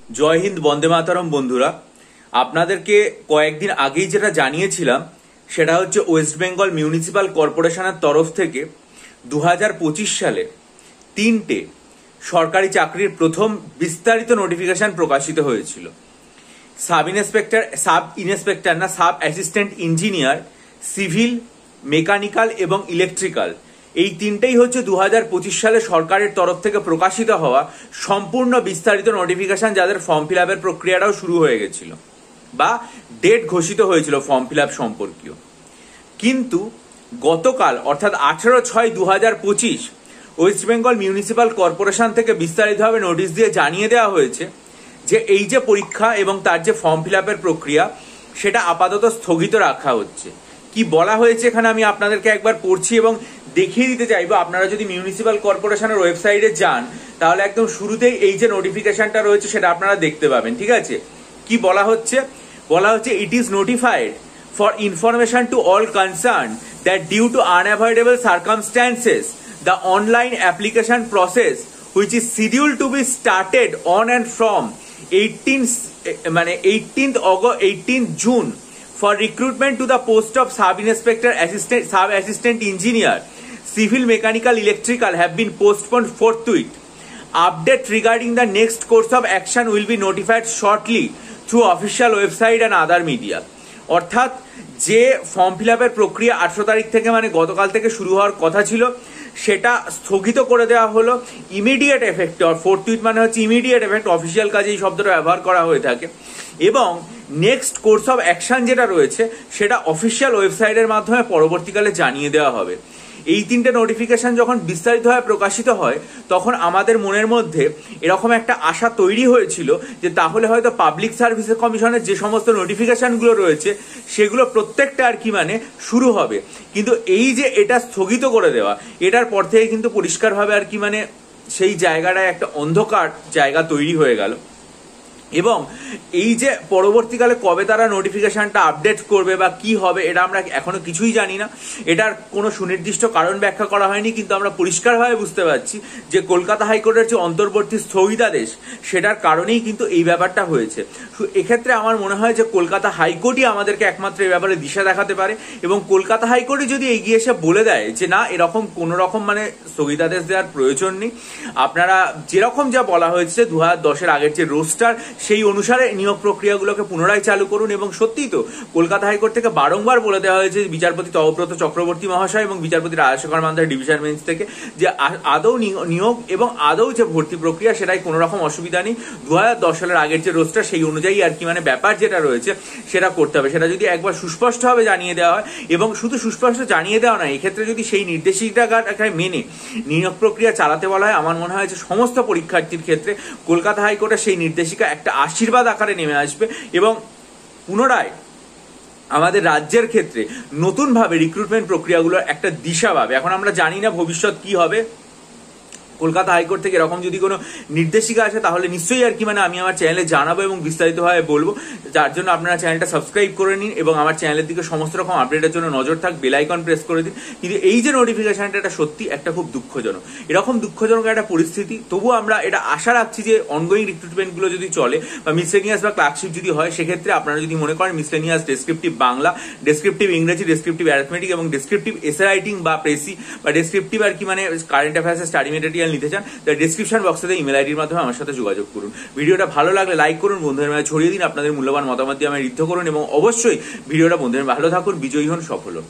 জয় হিন্দ, বন্দে মাতরম। বন্ধুরা, আপনাদেরকে কয়েকদিন আগেই যেটা জানিয়েছিলাম সেটা হচ্ছে ওয়েস্ট বেঙ্গল মিউনিসিপাল কর্পোরেশনের তরফ থেকে 2025 সালে 3টে সরকারি চাকরির প্রথম বিস্তারিত নোটিফিকেশন প্রকাশিত হয়েছিল। Sub assistant engineer, civil, mechanical এবং ইলেকট্রিক্যাল, এই তিনটেই হচ্ছে 2025 সালে সরকারের তরফ থেকে প্রকাশিত হওয়া সম্পূর্ণ বিস্তারিত নোটিফিকেশন, যাদের ফর্ম ফিল আপের প্রক্রিয়াটাও শুরু হয়ে গেছিল বা ডেট ঘোষিত হয়েছিল ফর্ম ফিল আপ সম্পর্কীয়। কিন্তু গতকাল অর্থাৎ 18/6/2025 ওয়েস্ট বেঙ্গল মিউনিসিপাল কর্পোরেশন থেকে বিস্তারিতভাবে নোটিশ দিয়ে জানিয়ে দেওয়া হয়েছে যে এই যে পরীক্ষা এবং তার যে ফর্ম ফিল আপের প্রক্রিয়া সেটা আপাতত স্থগিত রাখা হচ্ছে। কি বলা হয়েছে এখানে আমি আপনাদেরকে একবার পড়ছি এবং দেখিয়ে দিতে চাইবো। আপনারা যদি মিউনিসিপাল কর্পোরেশনের ওয়েবসাইটে যান তাহলে একদম শুরুতেই এই যে নোটিফিকেশনটা রয়েছে সেটা আপনারা দেখতে পাবেন। ঠিক আছে, কি বলা হচ্ছে? It is notified for information to all concern that due to unavoidable circumstances the online application process which is scheduled to be started on and from 18th June for recruitment to the post of sub assistant engineer, civil, mechanical, electrical have been postponed forthwith. Update regarding the next course of action will be notified shortly through official website and other media. অর্থাৎ যে form fill আপের প্রক্রিয়া 18 তারিখ থেকে মানে গতকাল থেকে শুরু হওয়ার কথা ছিল সেটা স্থগিত করে দেওয়া হলো ইমিডিয়েট এফেক্ট। ফোর্থউইথ মানে হচ্ছে ইমিডিয়েট এফেক্ট, অফিসিয়াল কাজে এই শব্দটা ব্যবহার করা হয়ে থাকে। এবং নেক্সট কোর্স অফ অ্যাকশন যেটা রয়েছে সেটা অফিসিয়াল ওয়েবসাইটের মাধ্যমে পরবর্তীকালে জানিয়ে দেওয়া হবে। এই তিনটে নোটিফিকেশন যখন বিস্তারিতভাবে প্রকাশিত হয় তখন আমাদের মনের মধ্যে এরকম একটা আশা তৈরি হয়েছিল যে তাহলে হয়তো পাবলিক সার্ভিস কমিশনের যে সমস্ত নোটিফিকেশনগুলো রয়েছে সেগুলো প্রত্যেকটা আর কি মানে শুরু হবে। কিন্তু এই যে এটা স্থগিত করে দেওয়া, এটার পর থেকে কিন্তু পরিষ্কারভাবে আর কি মানে সেই জায়গাটায় একটা অন্ধকার জায়গা তৈরি হয়ে গেল। এবং এই যে পরবর্তীকালে কবে তারা নোটিফিকেশনটা আপডেট করবে বা কি হবে এটা আমরা এখনো কিছুই জানি না। এটার কোনো সুনির্দিষ্ট কারণ ব্যাখ্যা করা হয়নি, কিন্তু আমরা পরিষ্কারভাবে বুঝতে পারছি যে কলকাতা হাইকোর্টের যে অন্তর্বর্তী স্থগিতাদেশ সেটার কারণেই কিন্তু এই ব্যাপারটা হয়েছে। এক্ষেত্রে আমার মনে হয় যে কলকাতা হাইকোর্টই আমাদেরকে একমাত্র এই ব্যাপারে দিশা দেখাতে পারে এবং কলকাতা হাইকোর্টই যদি এগিয়ে এসে বলে দেয় যে না, এরকম কোনো রকম মানে স্থগিতাদেশ দেওয়ার প্রয়োজন নেই, আপনারা যেরকম যা বলা হয়েছে 2010-এর আগের যে রোস্টার সেই অনুসারে নিয়োগ প্রক্রিয়াগুলোকে পুনরায় চালু করুন। এবং সত্যিই তো কলকাতা হাইকোর্ট থেকে বারংবার বলে দেওয়া হয়েছে বিচারপতি তপব্রত চক্রবর্তী মহাশয় এবং বিচারপতি রাজশেখর মান্ধার ডিভিশন বেঞ্চ থেকে যে আদৌ নিয়োগ এবং আদৌ যে ভর্তি প্রক্রিয়া সেটাই কোনো রকম অসুবিধা নেই। 2010 সালের আগের যে রোস্টার সেই অনুযায়ী আর কি মানে ব্যাপার যেটা রয়েছে সেটা করতে হবে। সেটা যদি একবার সুস্পষ্টভাবে জানিয়ে দেওয়া হয় এবং শুধু সুস্পষ্ট জানিয়ে দেওয়া নয়, এক্ষেত্রে যদি সেই নির্দেশিকাটাকে মেনে নিয়োগ প্রক্রিয়া চালাতে বলা হয়, আমার মনে হয় যে সমস্ত পরীক্ষার্থীর ক্ষেত্রে কলকাতা হাইকোর্টের সেই নির্দেশিকা একটা আশীর্বাদ আকারে নেমে আসবে এবং পুনরায় আমাদের রাজ্যের ক্ষেত্রে নতুনভাবে রিক্রুটমেন্ট প্রক্রিয়াগুলোর একটা দিশা পাবে। এখন আমরা জানি না ভবিষ্যৎ কি হবে। কলকাতা হাইকোর্ট থেকে এরকম যদি কোনো নির্দেশিকা আসে তাহলে নিশ্চয়ই আর কি মানে আমি আমার চ্যানেলে জানাবো এবং বিস্তারিতভাবে বলবো। যার জন্য আপনারা চ্যানেলটা সাবস্ক্রাইব করে নিন এবং আমার চ্যানেলের দিকে সমস্ত রকম আপডেটের জন্য নজর থাক, বেল আইকন প্রেস করে দিন। কিন্তু এই যে নোটিফিকেশনটা এটা সত্যি একটা খুব দুঃখজনক, এরকম দুঃখজনক একটা পরিস্থিতি। তবুও আমরা এটা আশা রাখছি যে অনগোয়িং রিক্রুটমেন্টগুলো যদি চলে বা মিসলেনিয়াস বা ক্লার্কশিপ যদি হয়, সেক্ষেত্রে আপনারা যদি মনে করেন মিসলেনিয়াস ডেসক্রিপটিভ বাংলা, ডেসক্রিপটিভ ইংরেজি, ডেসক্রিপটিভ অ্যারিথমেটিক এবং ডেসক্রিপটিভ এসে রাইটিং বা প্রেসি বা ডেসক্রিপটিভ আর কি মানে কারেন্ট অ্যাফেয়ার্সের স্টাডি মেটেরিয়াল নিতে চান, ডেসক্রিপশন বক্সে ইমেল আইডির মাধ্যমে আমার সাথে যোগাযোগ করুন। ভিডিওটা ভালো লাগলে লাইক করুন, বন্ধুদের মাঝে ছড়িয়ে দিন, আপনাদের মূল্যবান মতামত দিয়ে আমি ঋদ্ধ করুন এবং অবশ্যই ভিডিওটা বন্ধুদের ভালো থাকুন, বিজয়ী হন, সফল হন।